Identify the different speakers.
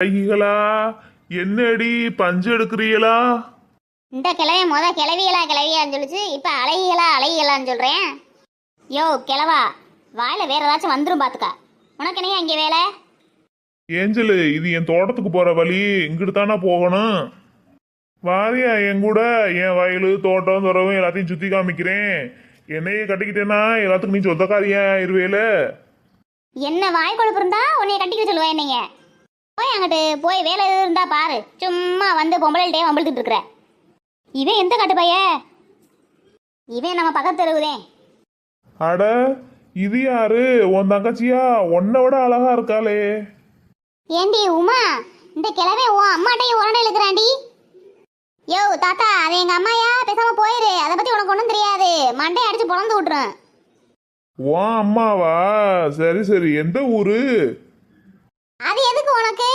Speaker 1: ஐகளா, என்னடி பஞ்சு எடுக்கிறீங்களா?
Speaker 2: இந்த கிழவை கிளவியான்னு சொல்லிச்சு. இப்ப அழகிகளான்னு சொல்றேன். யோ கிழவா, வாயில வேற ஏதாச்சும் வந்துரும் பாத்துக்க. உனக்கு என்னையா இங்க வேலை?
Speaker 1: ஏஞ்சலு, இது என் தோட்டத்துக்கு போற வழி. இங்கிட்டு தானே போகணும். வாரியா என் கூட? என் வயலு தோட்டம் துறவும் எல்லாத்தையும் சுத்தி காமிக்கிறேன். என்னையே கட்டிக்கிட்டேன்னா எல்லாத்துக்கும் நீ சொந்தக்காரியா இருவேல.
Speaker 2: என்ன வாய் கொழுப்பு இருந்தா உன்னைய கட்டிக்க சொல்லுவேன். என்னைய போய் அங்கிட்டு போய் வேலை எதுவும் இருந்தா பாரு. சும்மா வந்து பொம்பளைகிட்டே வம்பிழுத்துட்டு இருக்கிற. இவன் எந்த காட்டு பைய? இவன் நம்ம பக்கத்து தெருவுதே.
Speaker 1: அட, இது யாரு? உன் தங்கச்சியா? உன்னை விட அழகா இருக்காளே.
Speaker 2: ஏண்டி உமா, இந்த கிழமை உன் அம்மாட்டையும் உரண்டை இழுக்கிறாண்டி. யோ தாத்தா, அது எங்க அம்மாயா, பேசாம போயிரு. அதை பத்தி உனக்கு ஒன்றும் தெரியாது. மண்டையை அடிச்சு பொழந்து விட்டுரும்.
Speaker 1: உன் அம்மாவா? சரி சரி, எந்த ஊரு?
Speaker 2: அது எதுக்கு உனக்கு?